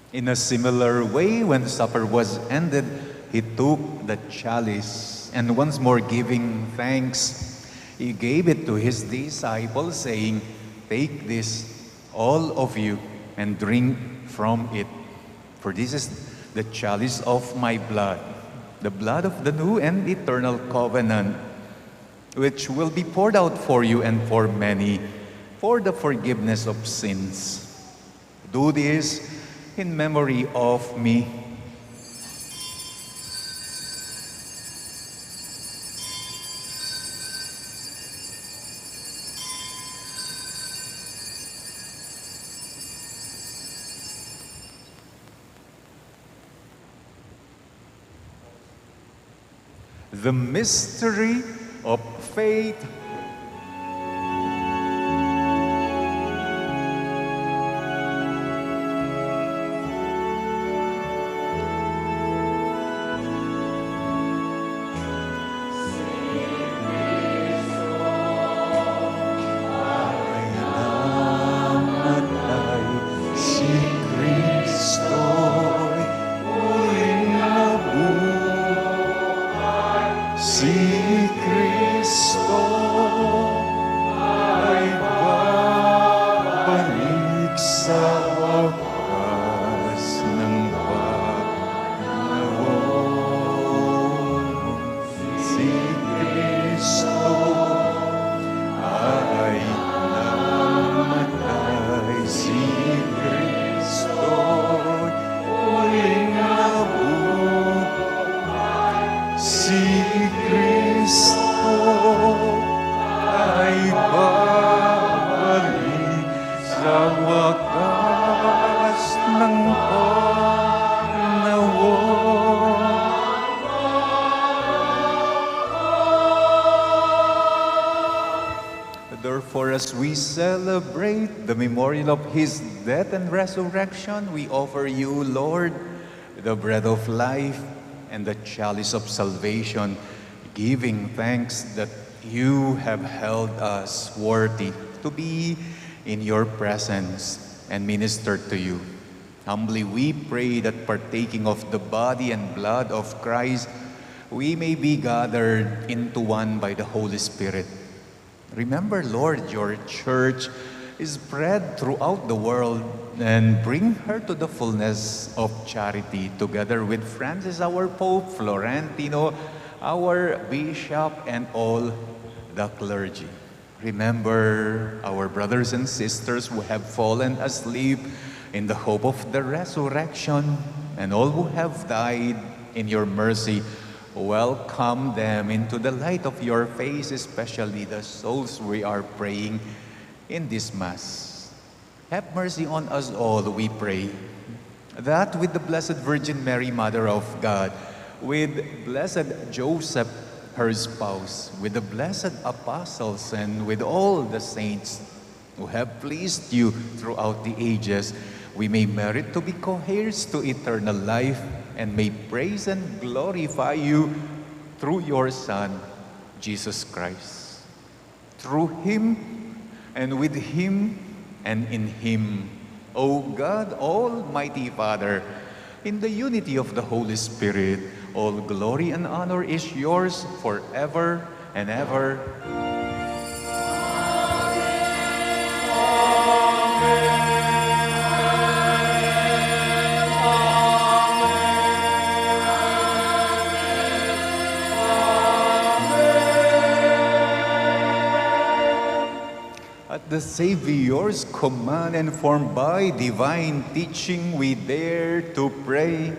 In a similar way, when supper was ended, he took the chalice, and once more giving thanks, he gave it to his disciples, saying, "Take this, all of you, and drink from it. For this is the chalice of my blood, the blood of the new and eternal covenant, which will be poured out for you and for many, for the forgiveness of sins. Do this in memory of me." The mystery of faith. Therefore, as we celebrate the memorial of His death and resurrection, we offer you, Lord, the bread of life and the chalice of salvation, giving thanks that you have held us worthy to be in your presence and minister to you. Humbly we pray that partaking of the body and blood of Christ, we may be gathered into one by the Holy Spirit. Remember, Lord, your church is spread throughout the world, and bring her to the fullness of charity, together with Francis, our Pope, Florentino, our Bishop, and all the clergy. Remember our brothers and sisters who have fallen asleep in the hope of the resurrection, and all who have died in your mercy. Welcome them into the light of your face, especially the souls we are praying in this Mass. Have mercy on us all, we pray, that with the Blessed Virgin Mary, Mother of God, with Blessed Joseph, her spouse, with the blessed apostles, and with all the saints who have pleased you throughout the ages, we may merit to be co-heirs to eternal life, and may praise and glorify you through your Son, Jesus Christ. Through Him, and with Him, and in Him, O God, Almighty Father, in the unity of the Holy Spirit, all glory and honor is yours forever and ever. At the Savior's command and formed by divine teaching, we dare to pray.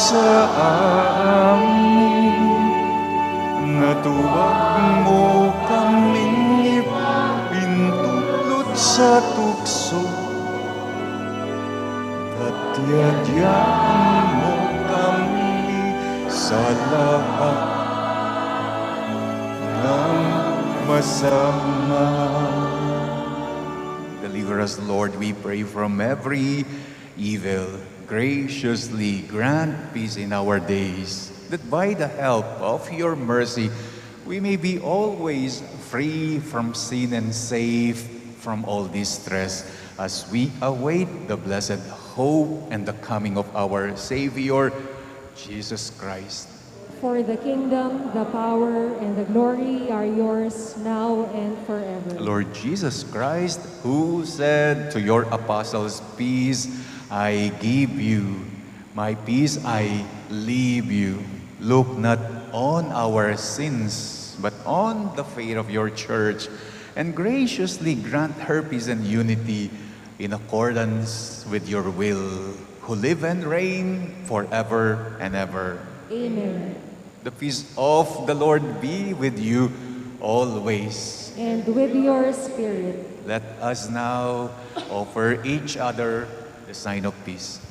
sa amin, na tuwag mo kaming ipintulot sa tukso, at yadyaan mo kami sa lahat ng masama. Deliver us, Lord, we pray, from every evil. Graciously grant peace in our days, that by the help of your mercy, we may be always free from sin and safe from all distress, as we await the blessed hope and the coming of our Savior, Jesus Christ. For the kingdom, the power, and the glory are yours now and forever. Lord Jesus Christ, who said to your apostles, "Peace I give you, my peace I leave you. Look not on our sins, but on the faith of your church, and graciously grant her peace and unity in accordance with your will, who live and reign forever and ever." Amen. The peace of the Lord be with you always. And with your spirit. Let us now offer each other the sign of peace.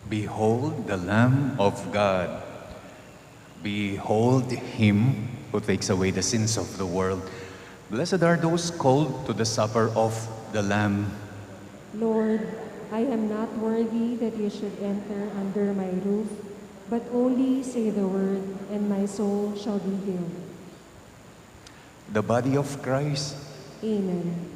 Behold the Lamb of God. Behold him who takes away the sins of the world. Blessed are those called to the supper of the Lamb. Lord, I am not worthy that you should enter under my roof, but only say the word, and my soul shall be healed. The body of Christ. Amen.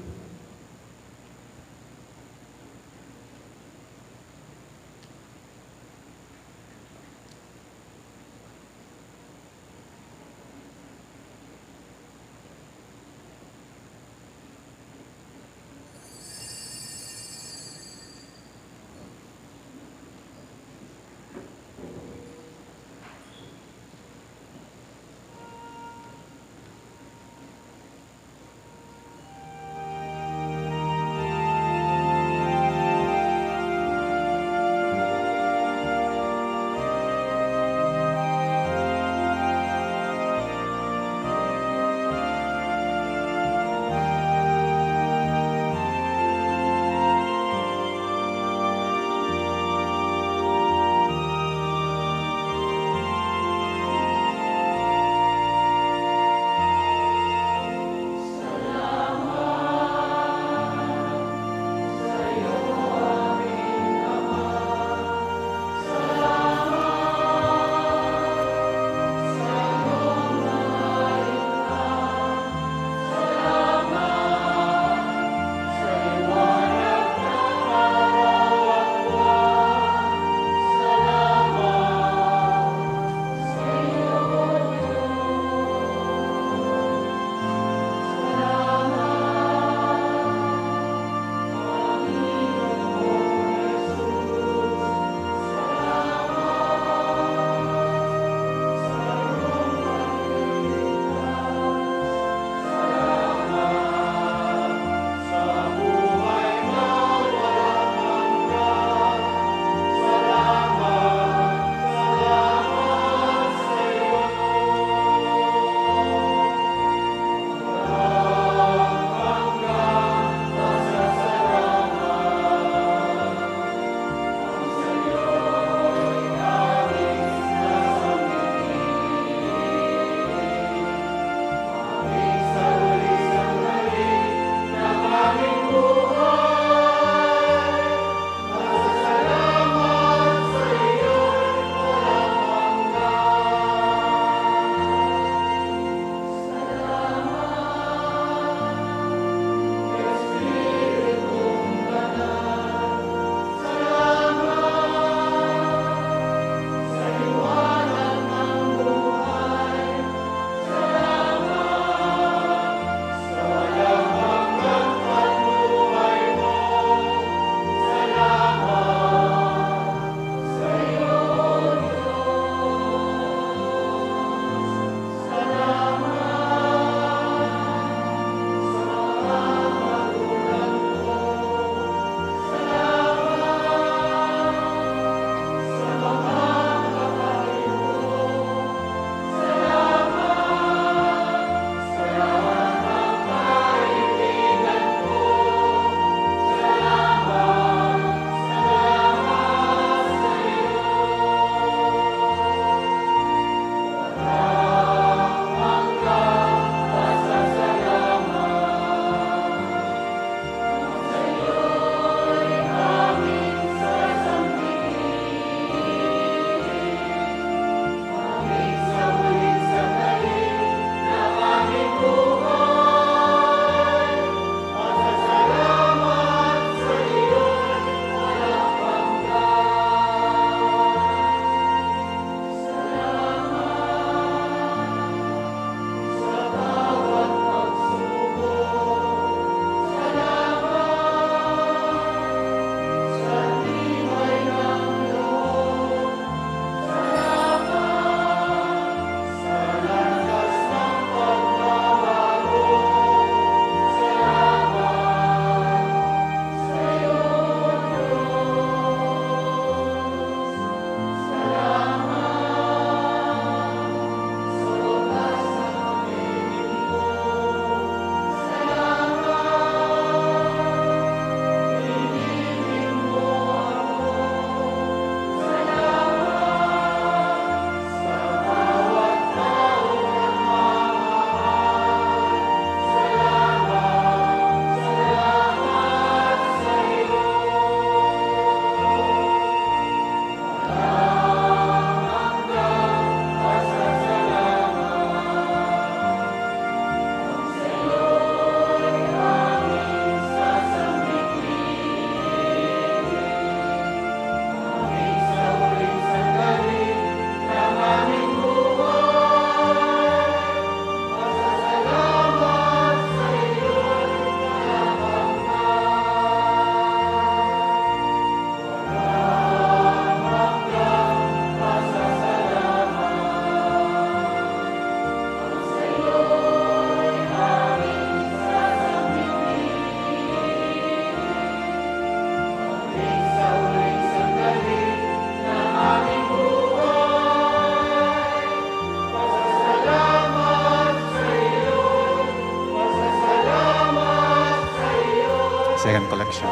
Second collection.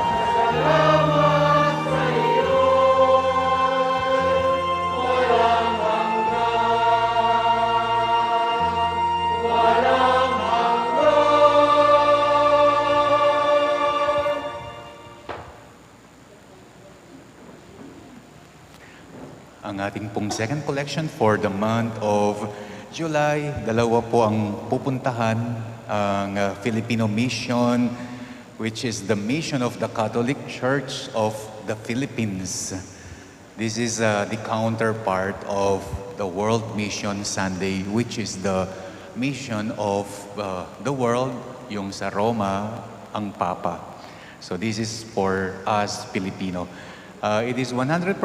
Ang ating pong second collection for the month of July, dalawa po ang pupuntahan, ang Filipino mission, which is the mission of the Catholic Church of the Philippines. This is the counterpart of the World Mission Sunday, which is the mission of the world, yung sa Roma, ang Papa. So this is for us Filipino. It is 100%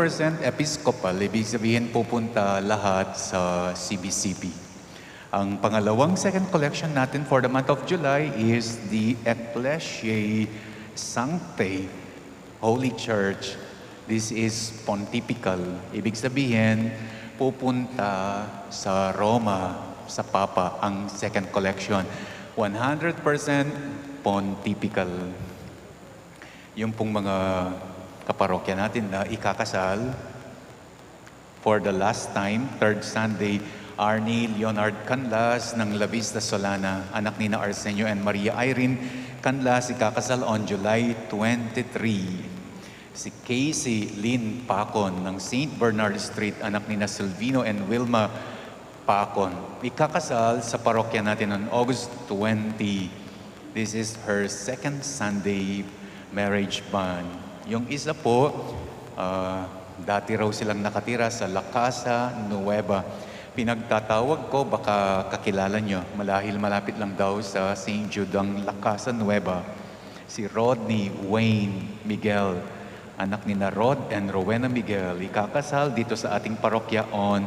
Episcopal, ibig sabihin pupunta lahat sa CBCP. Ang pangalawang second collection natin for the month of July is the 𝘗𝘢𝘳𝘦𝘢𝘴𝘩 Holy Church. This is pontifical, ibig sabihin pupunta sa Roma, sa Papa, ang second collection. 100% pontifical. Yung pong mga kaparokya natin na ikakasal for the last time, third Sunday, Arnie Leonard Canlas ng La Vista Solana, anak ni na Arsenio and Maria Irene Canlas, ikakasal on July 23. Si Casey Lynn Pacon ng St. Bernard Street, anak ni na Silvino and Wilma Pacon, ikakasal sa parokya natin on August 20. This is her second Sunday marriage bond. Yung isa po, dati raw silang nakatira sa La Casa Nueva. Pinagtatawag ko, baka kakilala nyo, malapit lang daw sa St. Jude ang La Casa Nueva. Si Rodney Wayne Miguel, anak ni na Rod and Rowena Miguel, ikakasal dito sa ating parokya on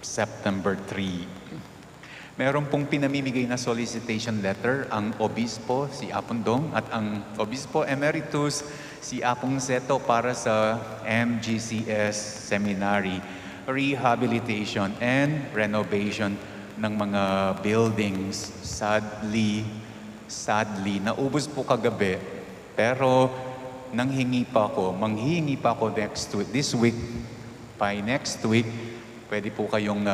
September 3. Meron pong pinamimigay na solicitation letter ang Obispo, si Apondong, at ang Obispo Emeritus, si Apong Seto, para sa MGCS Seminary, rehabilitation and renovation ng mga buildings. Sadly, naubos po kagabi, pero manghihingi pa ako this week. By next week, pwede po kayong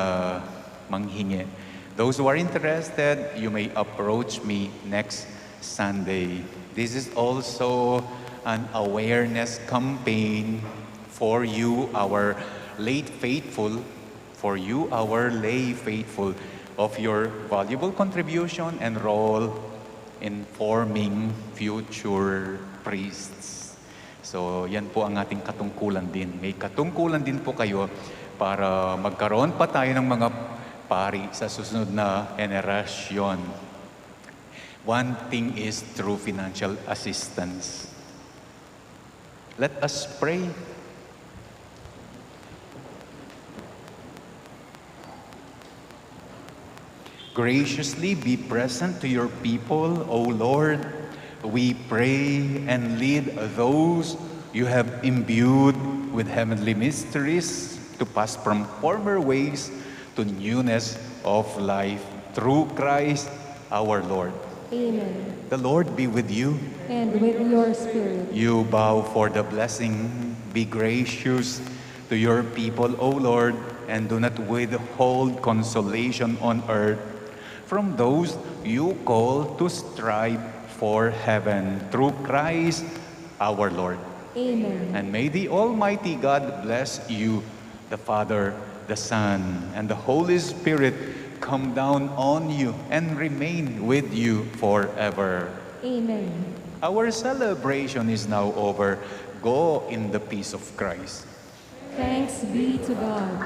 manghingi. Those who are interested, you may approach me next Sunday. This is also an awareness campaign for you, our lay faithful, of your valuable contribution and role in forming future priests. So, yan po ang ating katungkulan din. May katungkulan din po kayo para magkaroon pa tayo ng mga pari sa susunod na henerasyon. One thing is through financial assistance. Let us pray. Graciously be present to your people, O Lord. We pray and lead those you have imbued with heavenly mysteries to pass from former ways to newness of life through Christ our Lord. Amen. The Lord be with you. And with your spirit. You bow for the blessing. Be gracious to your people, O Lord, and do not withhold consolation on earth from those you call to strive for heaven through Christ our Lord. Amen. And may the Almighty God bless you, the Father, the Son, and the Holy Spirit come down on you and remain with you forever. Amen. Our celebration is now over. Go in the peace of Christ. Thanks be to God.